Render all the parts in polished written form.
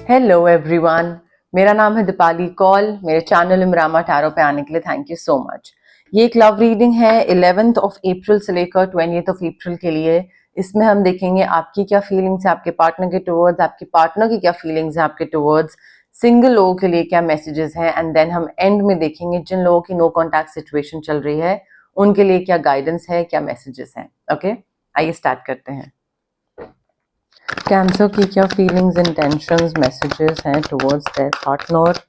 Hello everyone, मेरा नाम है दीपाली कौल। मेरे चैनल इमरामा टैरो पे आने के लिए थैंक यू सो मच। ये एक लव रीडिंग है 11th ऑफ अप्रैल से लेकर 20th ऑफ अप्रैल के लिए। इसमें हम देखेंगे आपकी क्या फीलिंग्स है आपके पार्टनर के टुवर्ड्स, आपके पार्टनर की क्या फीलिंग्स है आपके टुवर्ड्स, सिंगल लोगों के लिए क्या मैसेजेस हैं, एंड देन हम एंड में देखेंगे जिन लोगों की नो कॉन्टैक्ट सिचुएशन चल रही है उनके लिए क्या गाइडेंस है, क्या मैसेजेस हैं। ओके, आइए स्टार्ट करते हैं। कैंसर की क्या फीलिंग्स, इंटेंशंस, मैसेजेस हैं towards their partner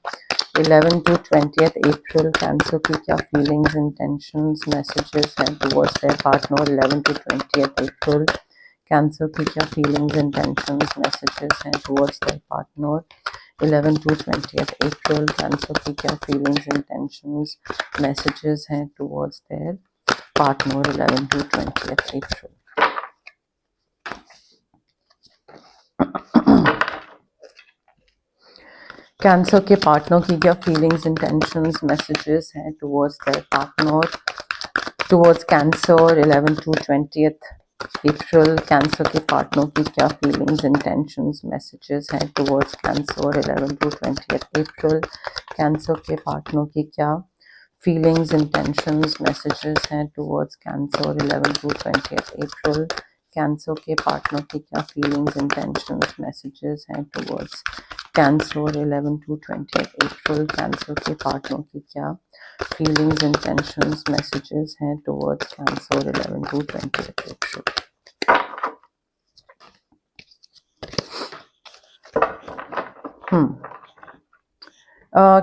11 to 20th April. Cancer की क्या फीलिंग्स, इंटेंशंस, मैसेजेस हैं towards their partner 11 to 20th April. Cancer की क्या फीलिंग्स, इंटेंशंस, मैसेजेस हैं towards their partner 11 to 20th April. Cancer की क्या फीलिंग्स, इंटेंशंस, मैसेजेस हैं towards their partner 11 to 20th April. Cancer के पार्टनर की क्या फीलिंग्स, इंटेंशंस, मैसेजेस हैं towards their partner towards cancer 11 to 20th April. Cancer के partner की क्या फीलिंग्स, इंटेंशंस, मैसेजेस हैं towards cancer 11 to 20th April. Cancer के पार्टनर की क्या फीलिंग्स, इंटेंशंस, मैसेजेस हैं towards cancer 11 to 20th April. Cancer के पार्टनर की क्या फीलिंग्स, इंटेंशंस, मैसेजेस हैं towards cancer 11 to 20th April. Cancer के पार्टनर की क्या फीलिंग्स, इंटेंशंस, मैसेजेस हैं towards cancer 11 to 20th April.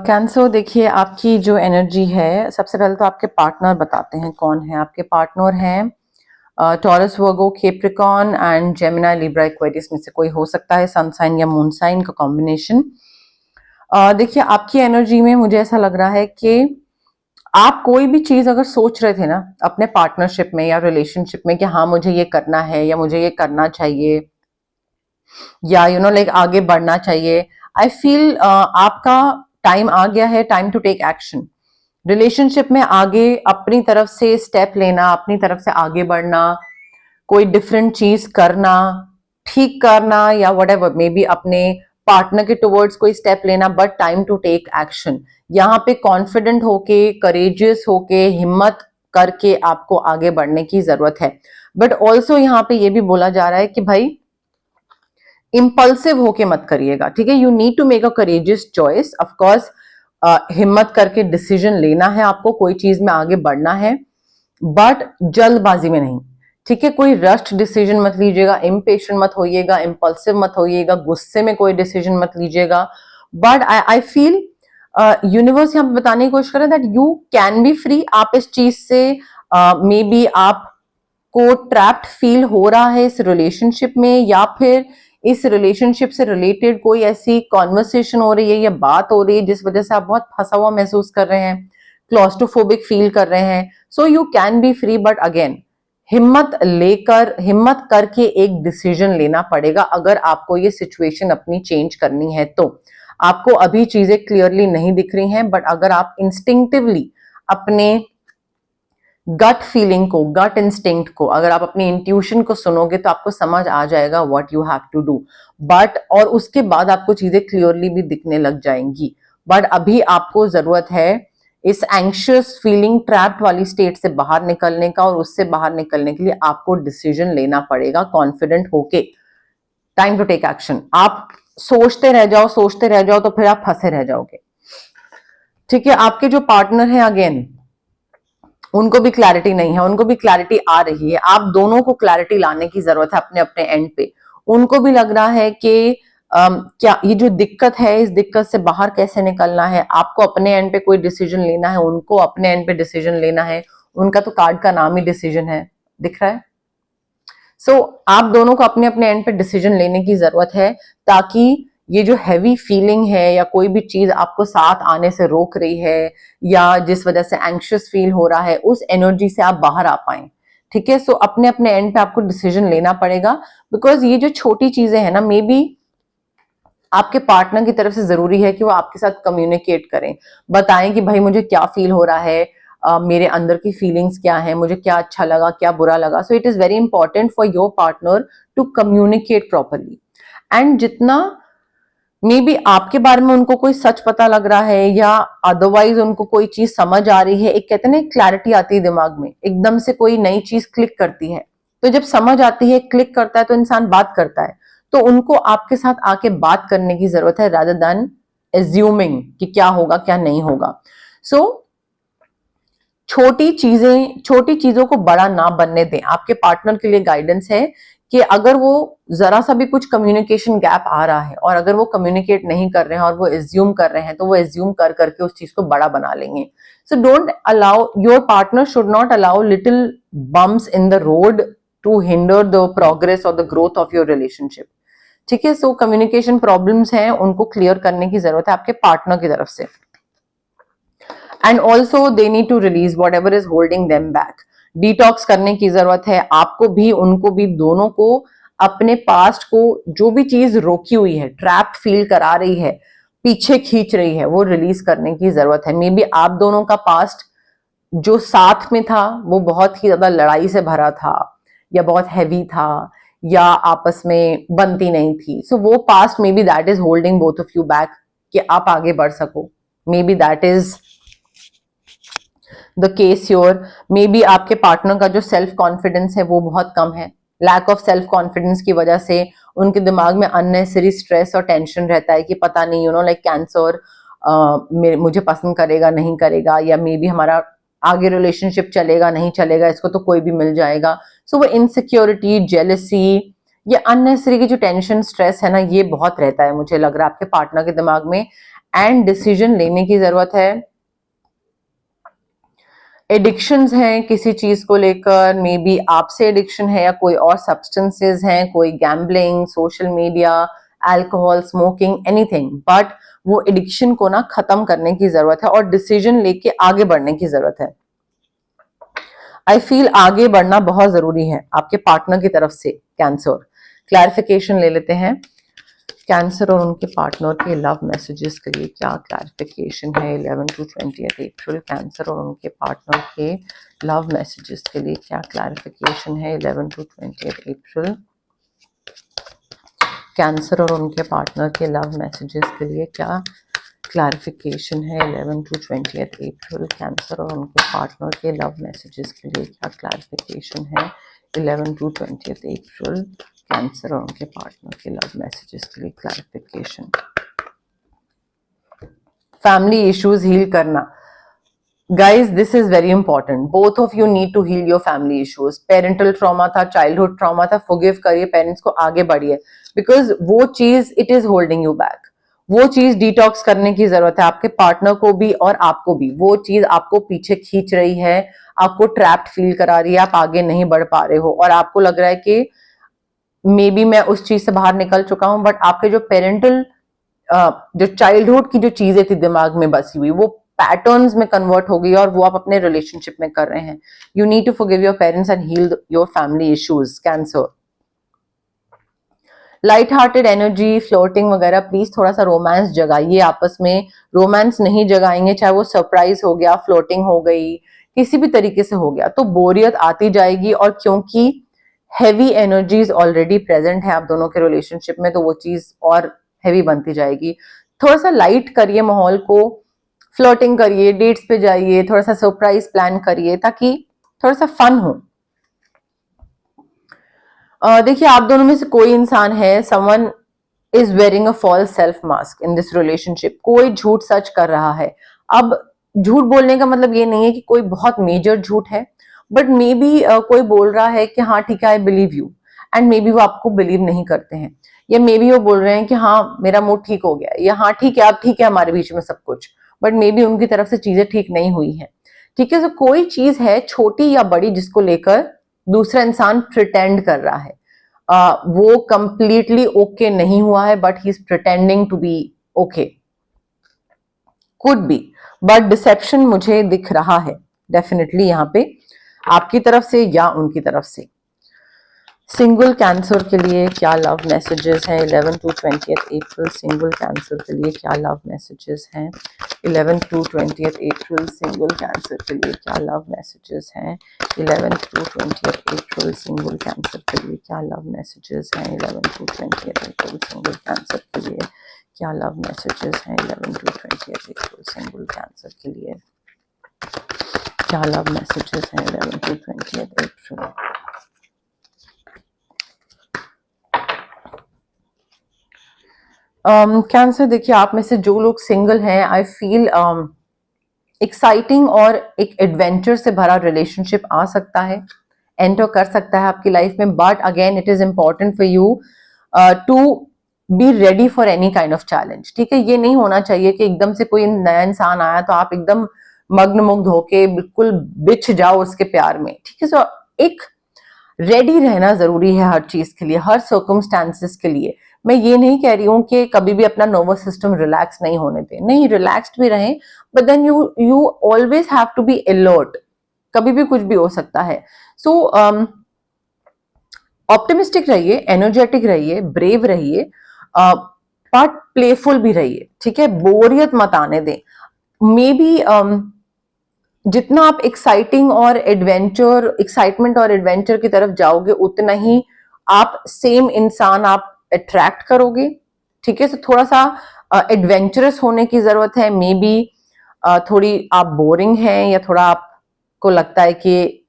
Cancer देखिए, आपकी जो एनर्जी है, सबसे पहले तो आपके पार्टनर बताते हैं कौन है। आपके पार्टनर हैं taurus, Virgo, Capricorn and Gemini, Libra, Aquarius में से कोई हो सकता है, सन साइन या मून साइन का कॉम्बिनेशन। देखिए, आपकी एनर्जी में मुझे ऐसा लग रहा है कि आप कोई भी चीज अगर सोच रहे थे ना अपने पार्टनरशिप में या रिलेशनशिप में कि हाँ मुझे ये करना है या मुझे ये करना चाहिए या लाइक आगे बढ़ना चाहिए, आई फील आपका टाइम आ गया है, time to take action. Relationship में आगे अपनी तरफ से स्टेप लेना, अपनी तरफ से आगे बढ़ना, कोई डिफरेंट चीज करना, ठीक करना या व्हाटएवर मे बी, अपने पार्टनर के टुवर्ड्स कोई स्टेप लेना, but time to take action. यहाँ पे कॉन्फिडेंट होके, करेजियस होके, हिम्मत करके आपको आगे बढ़ने की जरूरत है। बट ऑल्सो यहाँ पे ये भी बोला जा रहा है कि भाई इंपल्सिव होके मत करिएगा, ठीक है। You need to make a courageous choice. Of course हिम्मत करके डिसीजन लेना है आपको, कोई चीज में आगे बढ़ना है, बट जल्दबाजी में नहीं, ठीक है। कोई रश्ड डिसीजन मत लीजिएगा, इम्पेशेंट मत होइएगा, इम्पल्सिव मत होइएगा, गुस्से में कोई डिसीजन मत लीजिएगा। बट आई फील यूनिवर्स यहाँ पे बताने की कोशिश कर रहा है that you can be free. आप इस चीज से मे बी आपको ट्रैप्ड फील हो रहा है इस रिलेशनशिप में, या फिर इस रिलेशनशिप से रिलेटेड कोई ऐसी कॉन्वर्सेशन हो रही है या बात हो रही है जिस वजह से आप बहुत फंसा हुआ महसूस कर रहे हैं, क्लॉस्ट्रोफोबिक फील कर रहे हैं। So you can be free, but again हिम्मत करके एक डिसीजन लेना पड़ेगा अगर आपको ये सिचुएशन अपनी चेंज करनी है। तो आपको अभी चीजें क्लियरली नहीं दिख रही हैं, बट अगर आप इंस्टिंक्टिवली अपने गट फीलिंग को, गट इंस्टिंक्ट को, अगर आप अपनी इंट्यूशन को सुनोगे तो आपको समझ आ जाएगा what you have to do. But और उसके बाद आपको चीजें क्लियरली भी दिखने लग जाएंगी। बट अभी आपको जरूरत है इस एंग्शियस फीलिंग, ट्रैप्ड वाली स्टेट से बाहर निकलने का, और उससे बाहर निकलने के लिए आपको डिसीजन लेना पड़ेगा कॉन्फिडेंट होके। Time to take action. आप सोचते रह जाओ तो फिर आप फंसे रह जाओगे, ठीक है। आपके जो पार्टनर हैं, अगेन उनको भी क्लैरिटी नहीं है, उनको भी क्लैरिटी आ रही है। आप दोनों को क्लैरिटी लाने की जरूरत है अपने अपने एंड पे। उनको भी लग रहा है कि क्या ये जो दिक्कत है, इस दिक्कत से बाहर कैसे निकलना है। आपको अपने एंड पे कोई डिसीजन लेना है, उनको अपने एंड पे डिसीजन लेना है। उनका तो कार्ड का नाम ही डिसीजन है, दिख रहा है। सो आप दोनों को अपने अपने एंड पे डिसीजन लेने की जरूरत है, ताकि ये जो हैवी फीलिंग है या कोई भी चीज आपको साथ आने से रोक रही है या जिस वजह से एंग्शियस फील हो रहा है, उस एनर्जी से आप बाहर आ पाए, ठीक है। सो अपने अपने एंड पे आपको डिसीजन लेना पड़ेगा, बिकॉज ये जो छोटी चीजें हैं ना, मे बी आपके पार्टनर की तरफ से जरूरी है कि वो आपके साथ कम्युनिकेट करें, बताएं कि भाई मुझे क्या फील हो रहा है, मेरे अंदर की फीलिंग्स क्या है, मुझे क्या अच्छा लगा, क्या बुरा लगा। So it is very important for your partner to communicate properly. And जितना मे बी आपके बारे में उनको कोई सच पता लग रहा है या अदरवाइज उनको कोई चीज समझ आ रही है। एक कहते हैं ना क्लैरिटी आती है दिमाग में, एकदम से कोई नई चीज क्लिक करती है। तो जब समझ आती है, क्लिक करता है, तो इंसान बात करता है। तो उनको आपके साथ आके बात करने की जरूरत है रादर देन एज्यूमिंग कि क्या होगा क्या नहीं होगा। सो छोटी चीजों को बड़ा ना बनने दें। आपके पार्टनर के लिए गाइडेंस है कि अगर वो जरा सा भी कुछ कम्युनिकेशन गैप आ रहा है और अगर वो कम्युनिकेट नहीं कर रहे हैं और वो एज्यूम कर रहे हैं, तो वो एज्यूम कर करके उस चीज को बड़ा बना लेंगे। So don't allow, your partner should not allow little bumps in the road to hinder the progress और the growth of your relationship. ठीक है, सो कम्युनिकेशन प्रॉब्लम्स हैं, उनको क्लियर करने की जरूरत है आपके पार्टनर की तरफ से। And also they need to release whatever is holding them back. Detox करने की जरूरत है आपको भी, उनको भी, दोनों को अपने पास्ट को, जो भी चीज रोकी हुई है, ट्रैप फील करा रही है, पीछे खींच रही है, वो रिलीज करने की जरूरत है। मे बी आप दोनों का पास्ट जो साथ में था वो बहुत ही ज्यादा लड़ाई से भरा था या बहुत हैवी था या आपस में बनती नहीं थी। सो वो past may be that is holding both of you back कि आप आगे बढ़ सको। May be that is the case your. May be आपके पार्टनर का जो सेल्फ कॉन्फिडेंस है वो बहुत कम है। लैक ऑफ सेल्फ कॉन्फिडेंस की वजह से उनके दिमाग में अननेसेसरी स्ट्रेस और टेंशन रहता है कि पता नहीं, यू नो, लाइक कैंसर मुझे पसंद करेगा नहीं करेगा, या मे बी हमारा आगे रिलेशनशिप चलेगा नहीं चलेगा, इसको तो कोई भी मिल जाएगा। सो वो इनसिक्योरिटी, जेलसी, ये अननेसेसरी की जो टेंशन स्ट्रेस है ना, ये बहुत रहता है मुझे लग रहा है आपके पार्टनर के दिमाग में। एंड डिसीजन लेने की जरूरत है। एडिक्शंस हैं किसी चीज को लेकर, मे बी आपसे एडिक्शन है या कोई और सब्सटेंसेस हैं, कोई gambling, social media, alcohol, smoking, anything, but वो एडिक्शन को ना खत्म करने की जरूरत है और डिसीजन लेके आगे बढ़ने की जरूरत है। आई फील आगे बढ़ना बहुत जरूरी है आपके पार्टनर की तरफ से। कैंसर, क्लैरिफिकेशन ले लेते हैं। कैंसर और उनके पार्टनर के लव मैसेजेस के लिए क्या क्लैरिफिकेशन है 11 to 20 अप्रैल। कैंसर और उनके पार्टनर के लव मैसेजेस के लिए क्या क्लैरिफिकेशन है 11 to 20 अप्रैल। कैंसर और उनके पार्टनर के लव मैसेजेस के लिए क्या क्लैरिफिकेशन है 11 to 20 अप्रैल। कैंसर और उनके पार्टनर के लव मैसेजेस के लिए क्या क्लैरिफिकेशन है 11 to 20 अप्रैल। कैंसर और उनके पार्टनर के लव मैसेजेस के लिए क्लैरिफिकेशन। फैमिली इश्यूज हील करना, guys this is very important. Both of you need to heal your family issues. Parental trauma था, चाइल्डहुड ट्रॉमा था, फॉरगिव करिए, पेरेंट्स को आगे बढ़िए, बिकॉज वो चीज it is holding you back. वो चीज डिटॉक्स करने की जरूरत है आपके पार्टनर को भी और आपको भी। वो चीज आपको पीछे खींच रही है, आपको ट्रैप्ड फील करा रही है, आप आगे नहीं बढ़ पा रहे हो और आपको लग रहा है कि मे बी मैं उस चीज से बाहर निकल चुका हूं, बट आपके जो पेरेंटल जो चाइल्डहुड की जो चीजें थी दिमाग में बसी हुई, वो पैटर्न्स में कन्वर्ट हो गई और वो आप अपने रिलेशनशिप में कर रहे हैं। You need to forgive your parents and heal your family issues. Cancer, light hearted energy, floating वगैरह, प्लीज थोड़ा सा रोमांस जगाइए आपस में। रोमांस नहीं जगाएंगे, चाहे वो सरप्राइज हो गया, फ्लोटिंग हो गई, किसी भी तरीके से हो गया, तो बोरियत आती जाएगी। और क्योंकि हैवी एनर्जीज ऑलरेडी प्रेजेंट है आप दोनों के रिलेशनशिप में, तो वो चीज और हैवी बनती जाएगी। थोड़ा सा लाइट करिए माहौल को, फ्लोटिंग करिए, डेट्स पे जाइए, थोड़ा सा सरप्राइज प्लान करिए ताकि थोड़ा सा फन हो। देखिए, आप दोनों में से कोई इंसान है, someone is wearing a false self mask in this relationship. कोई झूठ सच कर रहा है। अब झूठ बोलने का मतलब ये नहीं है कि कोई बहुत मेजर झूठ है, बट मे बी कोई बोल रहा है कि हाँ ठीक है, I believe you, and may be वो आपको बिलीव नहीं करते हैं। या मे बी वो बोल रहे हैं कि हाँ मेरा मूड ठीक हो गया, या हाँ ठीक है अब ठीक है हमारे बीच में सब कुछ, बट मे बी उनकी तरफ से चीजें ठीक नहीं हुई हैं। ठीक है, तो कोई चीज है छोटी या बड़ी जिसको लेकर दूसरा इंसान प्रिटेंड कर रहा है। वो कंप्लीटली ओके नहीं हुआ है, but he is pretending to be okay. Could be, but deception मुझे दिख रहा है डेफिनेटली यहाँ पे, आपकी तरफ से या उनकी तरफ से। सिंगल कैंसर के लिए क्या लव मैसेजेस हैं 11 to 20 अप्रैल। सिंगल कैंसर के लिए क्या लव मैसेजेस हैं 11 to 20 अप्रैल। सिंगल कैंसर के लिए क्या लव मैसेजेस हैं 11 to 20 अप्रैल। सिंगल कैंसर के लिए क्या लव मैसेजेस हैं 11 to 20 अप्रैल। सिंगल कैंसर के लिए क्या लव मैसेजेस हैं 11 to 20th April single cancer के लिए? क्या लव मैसेजेस हैं 11 to 20th अप्रैल? कैंसर देखिए, आप में से जो लोग सिंगल हैं, आई फील एक्साइटिंग और एक एडवेंचर से भरा रिलेशनशिप आ सकता है, एंटर कर सकता है आपकी लाइफ में, but again it is important for you to be ready for any kind of challenge. ठीक है, ये नहीं होना चाहिए कि एकदम से कोई नया इंसान आया तो आप एकदम मग्न मुग्ध होके बिल्कुल बिछ जाओ उसके प्यार में। ठीक है, सो एक रेडी रहना जरूरी है हर चीज के लिए, हर सर्कमस्टांसेस के लिए। मैं ये नहीं कह रही हूं कि कभी भी अपना नर्वस सिस्टम रिलैक्स नहीं होने दें, नहीं, रिलैक्स्ड भी रहें, but then you always have to be alert, कभी भी कुछ भी हो सकता है। सो ऑप्टिमिस्टिक रहिए, एनर्जेटिक रहिए, ब्रेव रहिए, बट प्लेफुल भी रहिए। ठीक है, बोरियत मत आने दें। मे बी जितना आप एक्साइटमेंट और एडवेंचर की तरफ जाओगे, उतना ही आप सेम इंसान आप अट्रैक्ट करोगे। ठीक है, तो थोड़ा सा एडवेंचरस होने की जरूरत है। मे बी थोड़ी आप बोरिंग हैं, या थोड़ा आपको लगता है कि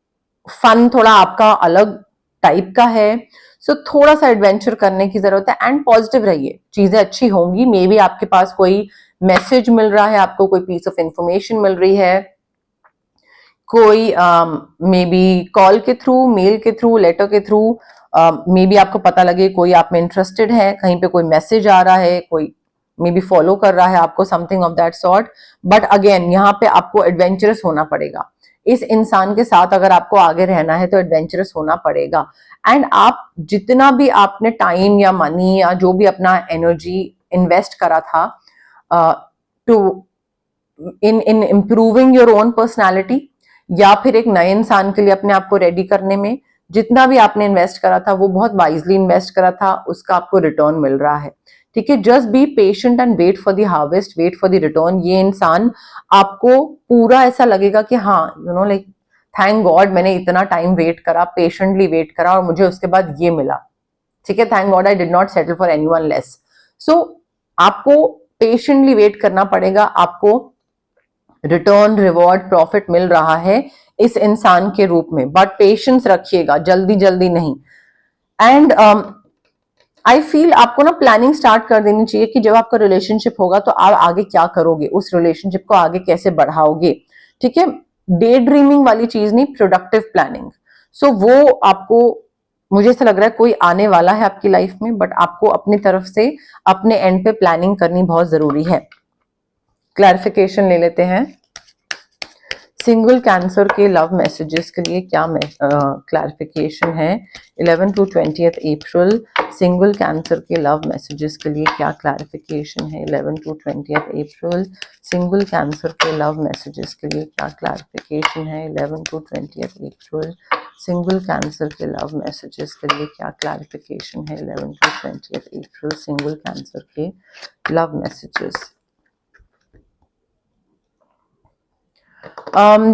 फन थोड़ा आपका अलग टाइप का है, सो थोड़ा सा एडवेंचर करने की जरूरत है। एंड पॉजिटिव रहिए, चीजें अच्छी होंगी। मे बी आपके पास कोई मैसेज मिल रहा है, आपको कोई पीस ऑफ इंफॉर्मेशन मिल रही है, कोई मे बी कॉल के थ्रू, मेल के थ्रू, लेटर के थ्रू, मे बी आपको पता लगे कोई आप में इंटरेस्टेड है, कहीं पे कोई मैसेज आ रहा है, कोई मे बी फॉलो कर रहा है आपको, something of that sort. But again यहाँ पे आपको एडवेंचरस होना पड़ेगा। इस इंसान के साथ अगर आपको आगे रहना है तो एडवेंचरस होना पड़ेगा। एंड आप जितना भी आपने टाइम या मनी या जो भी अपना एनर्जी इन्वेस्ट करा था to in improving your own personality, या फिर एक नए इंसान के लिए अपने आप को रेडी करने में, जितना भी आपने इन्वेस्ट करा था वो बहुत वाइजली इन्वेस्ट करा था, उसका आपको रिटर्न मिल रहा है। ठीक है, just be patient and wait for the harvest, wait for the return. ये इंसान आपको पूरा ऐसा लगेगा कि हाँ, you know, like thank God मैंने इतना टाइम वेट करा, पेशेंटली वेट करा और मुझे उसके बाद ये मिला। ठीक है, thank God I did not settle for anyone less. So आपको पेशेंटली वेट करना पड़ेगा, आपको रिटर्न, रिवॉर्ड, प्रॉफिट मिल रहा है इस इंसान के रूप में, बट पेशेंस रखिएगा, जल्दी जल्दी नहीं। एंड आई फील आपको ना प्लानिंग स्टार्ट कर देनी चाहिए कि जब आपका रिलेशनशिप होगा तो आप आगे क्या करोगे, उस रिलेशनशिप को आगे कैसे बढ़ाओगे। ठीक है, डे ड्रीमिंग वाली चीज नहीं, प्रोडक्टिव प्लानिंग। सो वो आपको, मुझे ऐसा लग रहा है कोई आने वाला है आपकी लाइफ में, बट आपको अपनी तरफ से अपने एंड पे प्लानिंग करनी बहुत जरूरी है। क्लैरिफिकेशन ले लेते हैं, सिंगल कैंसर के लव मैसेजेस के लिए क्या क्लैरिफिकेशन है 11 to 20th April. Single cancer के लव मैसेजेस के लिए क्या क्लैरिफिकेशन है 11 to 20th April. Single cancer के लव मैसेजेस के लिए क्या क्लैरिफिकेशन है 11 to 20th April. Single cancer के लव मैसेजेस के लिए क्या क्लैरिफिकेशन है 11 to 20th April. Single cancer के लव मैसेजेस।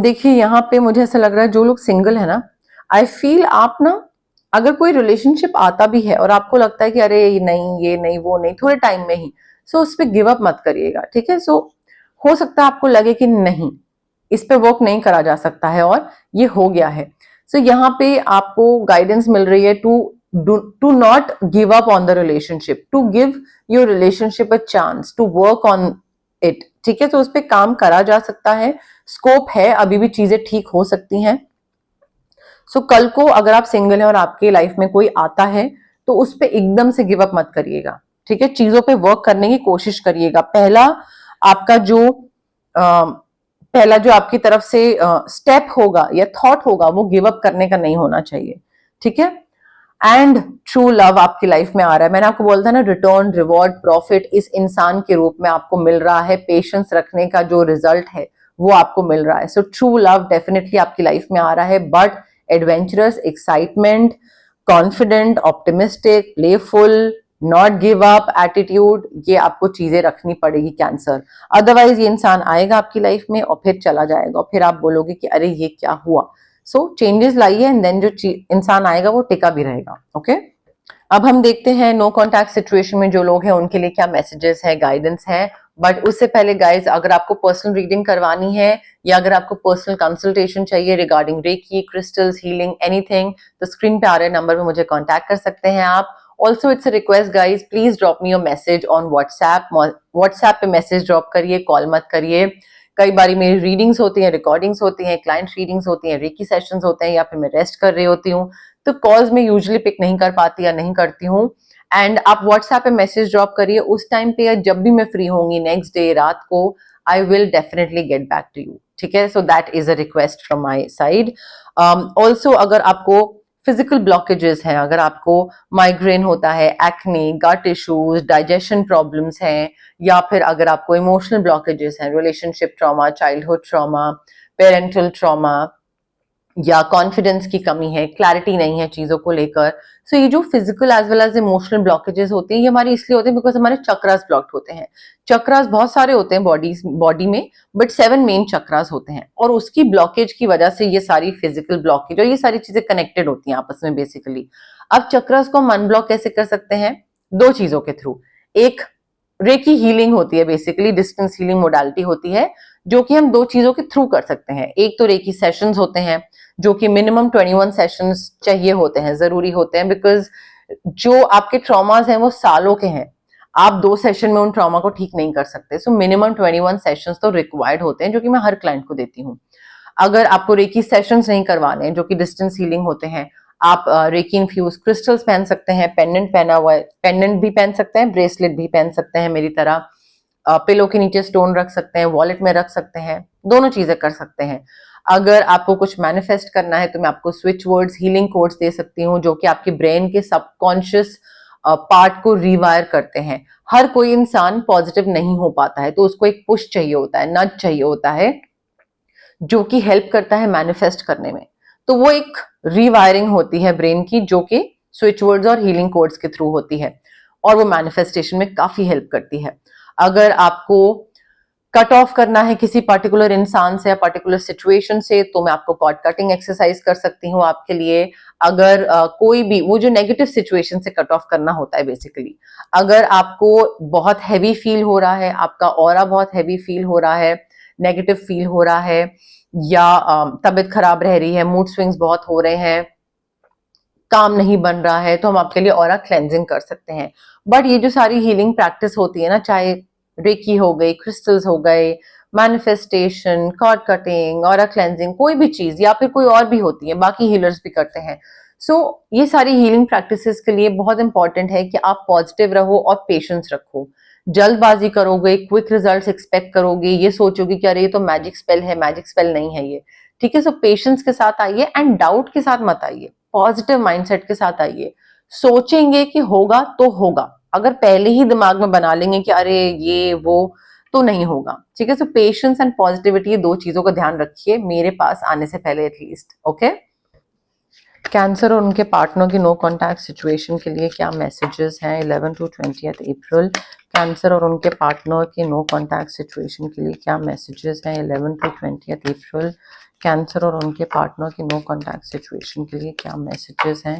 देखिए, यहाँ पे मुझे ऐसा लग रहा है जो लोग सिंगल है ना, आई फील आप ना, अगर कोई रिलेशनशिप आता भी है और आपको लगता है कि अरे नहीं, ये नहीं, वो नहीं, थोड़े टाइम में ही, सो उस पर गिव अप मत करिएगा। ठीक है, सो हो सकता है आपको लगे कि नहीं, इस पे वर्क नहीं करा जा सकता है और ये हो गया है। सो यहाँ पे आपको गाइडेंस मिल रही है to not give up on the relationship, to give your relationship a chance, to work on it. ठीक है, तो उस पर काम करा जा सकता है, स्कोप है, अभी भी चीजें ठीक हो सकती हैं। सो कल को अगर आप सिंगल हैं और आपके लाइफ में कोई आता है तो उस पर एकदम से गिव अप मत करिएगा। ठीक है, चीजों पे वर्क करने की कोशिश करिएगा। आपका जो पहला जो आपकी तरफ से स्टेप होगा या थॉट होगा वो गिव अप करने का नहीं होना चाहिए। ठीक है, एंड ट्रू लव आपकी लाइफ में आ रहा है। मैंने आपको बोला था ना, रिटर्न, रिवॉर्ड, प्रॉफिट इस इंसान के रूप में आपको मिल रहा है। पेशेंस रखने का जो रिजल्ट है वो आपको मिल रहा है। सो ट्रू लव डेफिनेटली आपकी लाइफ में आ रहा है, but adventurous, excitement, confident, optimistic, playful, not give up attitude, ये आपको चीजें रखनी पड़ेगी कैंसर। अदरवाइज ये इंसान आएगा आपकी लाइफ में और फिर चला जाएगा और फिर आप बोलोगे कि अरे ये क्या हुआ। सो चेंजेस लाइए, एंड देन जो इंसान आएगा वो टिका भी रहेगा। ओके, अब हम देखते हैं नो कॉन्टैक्ट सिचुएशन में जो लोग हैं उनके लिए क्या मैसेजेस है, गाइडेंस है। बट उससे पहले गाइज, अगर आपको पर्सनल रीडिंग करवानी है या अगर आपको पर्सनल कंसल्टेशन चाहिए regarding reiki, crystals, healing, anything, तो स्क्रीन पे आ रहे नंबर पे मुझे कांटेक्ट कर सकते हैं आप। Also it's a request guys, please drop me your message on WhatsApp. WhatsApp पे मैसेज ड्रॉप करिए, कॉल मत करिए। कई बारी मेरी रीडिंग्स होती हैं, रिकॉर्डिंग्स होती हैं, क्लाइंट रीडिंग्स होती हैं, रेकी सेशंस होते हैं, या फिर मैं रेस्ट कर रही होती हूँ, तो कॉल्स में यूजुअली पिक नहीं कर पाती या नहीं करती हूँ। एंड आप व्हाट्सएप पे मैसेज ड्रॉप करिए उस टाइम पे, या जब भी मैं फ्री होंगी नेक्स्ट डे रात को, I will definitely get back to you, ठीक है। So that is a request from my side. Also अगर आपको फिजिकल ब्लॉकेजेस हैं, अगर आपको माइग्रेन होता है, एक्ने, गट इश्यूज, डाइजेशन प्रॉब्लम्स हैं, या फिर अगर आपको इमोशनल ब्लॉकेजेस हैं, relationship trauma, childhood trauma, parental trauma, या कॉन्फिडेंस की कमी है, क्लैरिटी नहीं है चीजों को लेकर, सो ये जो physical as well as emotional blockages होते हैं, ये हमारे इसलिए होते हैं बिकॉज हमारे चक्रास ब्लॉक्ड होते हैं। चक्रास बहुत सारे होते हैं बॉडी में, बट 7 मेन चक्रास होते हैं, और उसकी ब्लॉकेज की वजह से ये सारी फिजिकल ब्लॉकेज और ये सारी चीजें कनेक्टेड होती हैं आपस में बेसिकली। अब चक्रास को हम अनब्लॉक कैसे कर सकते हैं? 2 चीजों के थ्रू। एक रेकी हीलिंग होती है, बेसिकली डिस्टेंस हीलिंग मोडालिटी होती है, जो कि हम 2 चीजों के थ्रू कर सकते हैं। एक तो रेकी सेशंस होते हैं, जो कि मिनिमम 21 सेशंस चाहिए होते हैं, जरूरी होते हैं, बिकॉज जो आपके ट्रॉमास हैं वो सालों के हैं, आप 2 सेशन में उन ट्रॉमा को ठीक नहीं कर सकते। सो मिनिमम 21 सेशंस तो रिक्वायर्ड होते हैं, जो कि मैं हर क्लाइंट को देती हूँ। अगर आपको रेकी सेशंस नहीं करवाने हैं, जो कि डिस्टेंस हीलिंग होते हैं, आप रेकी इन्फ्यूज क्रिस्टल्स पहन सकते हैं, पेंडेंट पहना हुआ है, पेंडेंट भी पहन सकते हैं, ब्रेसलेट भी पहन सकते हैं मेरी तरह, पिलो के नीचे स्टोन रख सकते हैं, वॉलेट में रख सकते हैं, दोनों चीजें कर सकते हैं। अगर आपको कुछ मैनिफेस्ट करना है तो मैं आपको स्विच वर्ड्स, हीलिंग कोड्स दे सकती हूँ, जो कि आपके ब्रेन के सबकॉन्शियस पार्ट को रिवायर करते हैं। हर कोई इंसान पॉजिटिव नहीं हो पाता है, तो उसको एक पुश चाहिए होता है, नज चाहिए होता है, जो कि हेल्प करता है मैनिफेस्ट करने में। तो वो एक रिवायरिंग होती है ब्रेन की, जो कि स्विच वर्ड्स और हीलिंग कोड्स के थ्रू होती है, और वो मैनिफेस्टेशन में काफी हेल्प करती है। अगर आपको कट ऑफ करना है किसी पर्टिकुलर इंसान से या पर्टिकुलर सिचुएशन से, तो मैं आपको कॉर्ड कटिंग एक्सरसाइज कर सकती हूँ आपके लिए। अगर कोई भी वो जो नेगेटिव सिचुएशन से कट ऑफ करना होता है बेसिकली, अगर आपको बहुत हैवी फील हो रहा है, आपका ऑरा बहुत हैवी फील हो रहा है, नेगेटिव फील हो रहा है, या तबीयत खराब रह रही है, मूड स्विंग्स बहुत हो रहे हैं, काम नहीं बन रहा है, तो हम आपके लिए ऑरा क्लेंजिंग कर सकते हैं। बट ये जो सारी हीलिंग प्रैक्टिस होती है ना, चाहे रेकी हो गई, क्रिस्टल्स हो गए, manifestation, cord cutting, aura cleansing, कोई भी चीज, या फिर कोई और भी होती है, बाकी हीलर्स भी करते हैं। सो ये सारी हीलिंग प्रैक्टिसेस के लिए बहुत इंपॉर्टेंट है कि आप पॉजिटिव रहो और पेशेंस रखो। जल्दबाजी करोगे, क्विक रिजल्ट्स एक्सपेक्ट करोगे, ये सोचोगे कि अरे ये तो मैजिक स्पेल है, मैजिक स्पेल नहीं है ये, ठीक है। सो पेशेंस के साथ आइए एंड डाउट के साथ मत आइए, पॉजिटिव माइंडसेट के साथ आइए। सोचेंगे कि होगा तो होगा, अगर पहले ही दिमाग में बना लेंगे कि अरे ये वो, तो नहीं होगा, ठीक है। सो पेशेंस एंड पॉजिटिविटी, ये 2 चीजों का ध्यान रखिए मेरे पास आने से पहले एटलीस्ट, ओके। कैंसर और उनके पार्टनर की नो कॉन्टैक्ट सिचुएशन के लिए क्या मैसेजेस हैं 11 to 20 अप्रैल? कैंसर और उनके पार्टनर की नो कॉन्टैक्ट सिचुएशन के लिए क्या मैसेजेस हैं 11 to 20 अप्रैल? कैंसर और उनके पार्टनर की नो कॉन्टैक्ट सिचुएशन के लिए क्या मैसेजेस हैं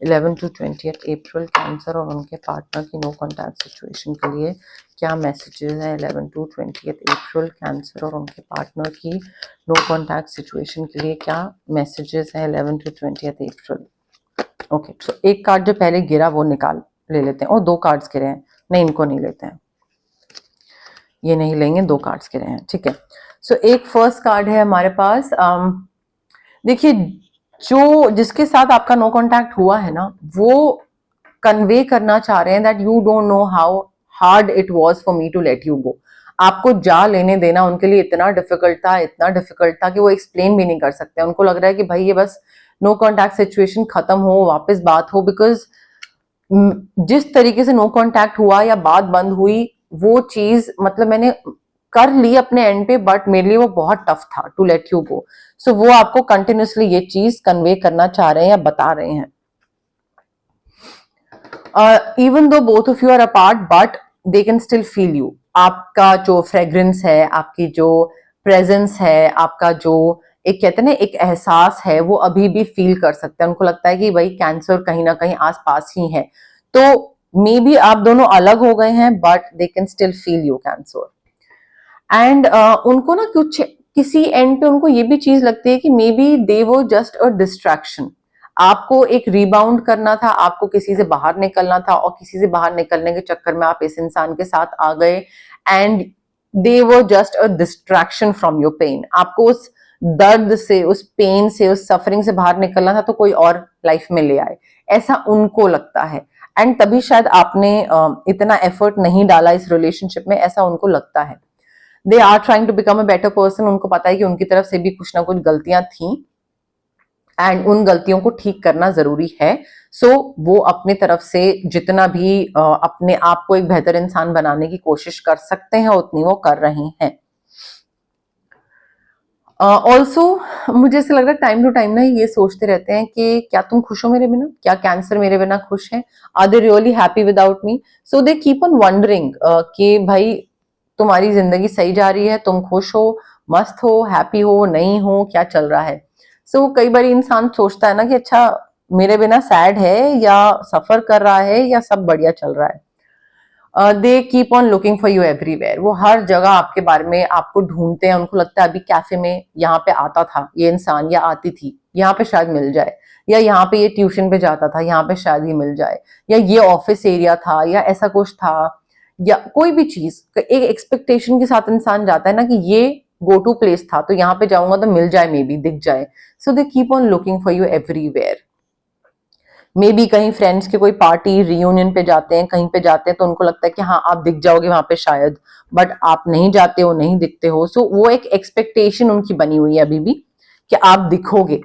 11 to 20 अप्रैल? कैंसर और उनके पार्टनर की नो कॉन्टैक्ट सिचुएशन के लिए क्या मैसेजेस हैं 11 to 20 अप्रैल? कैंसर और उनके पार्टनर की नो कॉन्टैक्ट सिचुएशन के लिए क्या मैसेजेस हैं 11 to 20 अप्रैल? ओके, तो एक कार्ड जो पहले गिरा वो निकाल ले लेते हैं, और 2 कार्ड्स गिरे हैं, नहीं इनको नहीं लेते हैं, ये नहीं लेंगे, 2 कार्ड्स गिरे हैं, ठीक है। सो एक फर्स्ट कार्ड है हमारे पास, देखिए जो जिसके साथ आपका नो कॉन्टैक्ट हुआ है ना, वो कन्वे करना चाह रहे हैं that you don't know how hard it was for me to let you go. आपको जा लेने देना उनके लिए इतना डिफिकल्ट था कि वो एक्सप्लेन भी नहीं कर सकते। उनको लग रहा है कि भाई ये बस नो कॉन्टैक्ट सिचुएशन खत्म हो, वापस बात हो, बिकॉज जिस तरीके से नो कॉन्टैक्ट हुआ या बात बंद हुई, वो चीज मतलब मैंने कर ली अपने एंड पे, बट मेरे लिए वो बहुत टफ था टू लेट यू गो। सो वो आपको कंटिन्यूसली ये चीज कन्वे करना चाह रहे हैं या बता रहे हैं। Even though both of you are apart, but they can still feel you. आपका जो फ्रेग्रेंस है, आपकी जो प्रेजेंस है, आपका जो एक कहते हैं ना एक एहसास है, वो अभी भी फील कर सकते हैं। उनको लगता है कि भाई कैंसर कहीं ना कहीं आसपास ही है। तो मे बी आप दोनों अलग हो गए हैं, but they can still feel you cancer. And उनको ना कुछ किसी एंड पे उनको ये भी चीज लगती है कि मे बी दे वो जस्ट अ डिस्ट्रैक्शन। आपको एक रिबाउंड करना था, आपको किसी से बाहर निकलना था, और किसी से बाहर निकलने के चक्कर में आप इस इंसान के साथ आ गए, एंड दे वो just a distraction from your pain. आपको उस दर्द से, उस पेन से, उस सफरिंग से बाहर निकलना था, तो कोई और लाइफ में ले आए, ऐसा उनको लगता है। एंड तभी शायद आपने इतना एफर्ट नहीं डाला इस रिलेशनशिप में, ऐसा उनको लगता है। They are trying to become a better person. उनको पता है कि उनकी तरफ से भी कुछ ना कुछ गलतियां थी, एंड उन गलतियों को ठीक करना जरूरी है। सो वो अपनी तरफ से जितना भी अपने आप को एक बेहतर इंसान बनाने की कोशिश कर सकते हैं, उतनी वो कर रहे हैं। ऑल्सो मुझे ऐसा लग रहा है टाइम टू टाइम ना ये सोचते रहते हैं कि क्या तुम खुश हो मेरे बिना, क्या कैंसर मेरे बिना खुश है, are they really happy without me. So they keep on wondering कि भाई तुम्हारी जिंदगी सही जा रही है, तुम खुश हो, मस्त हो, हैप्पी हो, नहीं हो, क्या चल रहा है। सो कई बार इंसान सोचता है ना कि अच्छा मेरे बिना सैड है, या सफर कर रहा है, या सब बढ़िया चल रहा है। दे keep on looking for you everywhere. वो हर जगह आपके बारे में आपको ढूंढते हैं। उनको लगता है अभी कैफे में यहाँ पे आता था ये इंसान, या आती थी, यहाँ पे शायद मिल जाए, या यहाँ पे ये ट्यूशन पे जाता था, यहाँ पे शायद ही मिल जाए, या ये ऑफिस एरिया था, या ऐसा कुछ था, या कोई भी चीज एक एक्सपेक्टेशन के साथ इंसान जाता है ना कि ये गो टू प्लेस था, तो यहाँ पे जाऊंगा तो मिल जाए, मे बी दिख जाए। So they keep on looking for you everywhere. Maybe कहीं फ्रेंड्स के कोई पार्टी रियूनियन पे जाते हैं, कहीं पे जाते हैं, तो उनको लगता है कि हाँ आप दिख जाओगे वहां पे शायद, बट आप नहीं जाते हो, नहीं दिखते हो। सो वो एक एक्सपेक्टेशन उनकी बनी हुई है अभी भी कि आप दिखोगे।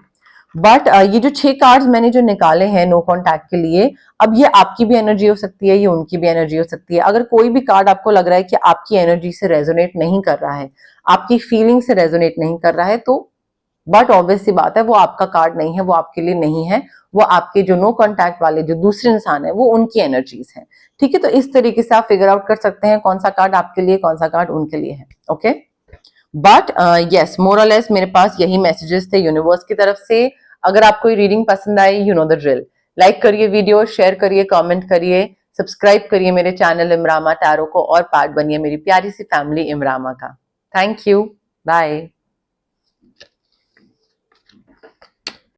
बट ये जो 6 कार्ड्स मैंने जो निकाले हैं नो कॉन्टैक्ट के लिए, अब ये आपकी भी एनर्जी हो सकती है, ये उनकी भी एनर्जी हो सकती है। अगर कोई भी कार्ड आपको लग रहा है कि आपकी एनर्जी से रेजोनेट नहीं कर रहा है, आपकी फीलिंग से रेजोनेट नहीं कर रहा है, तो बट ऑब्वियस सी बात है वो आपका कार्ड नहीं है, वो आपके लिए नहीं है। वो आपके जो नो कांटेक्ट वाले जो दूसरे इंसान है, वो उनकी एनर्जीज हैं। ठीक है, तो इस तरीके से आप फिगर आउट कर सकते हैं कौन सा कार्ड आपके लिए, कौन सा कार्ड उनके लिए है। ओके, बट यस मोर और लेस मेरे पास यही मैसेजेस थे यूनिवर्स की तरफ से। अगर आपको ये रीडिंग पसंद आई, you know the drill, like करिए वीडियो, शेयर करिए, कमेंट करिए, सब्सक्राइब करिए मेरे चैनल इमरामा टैरो को, और पार्ट बनिए मेरी प्यारी सी फैमिली इमरामा का। Thank you, bye.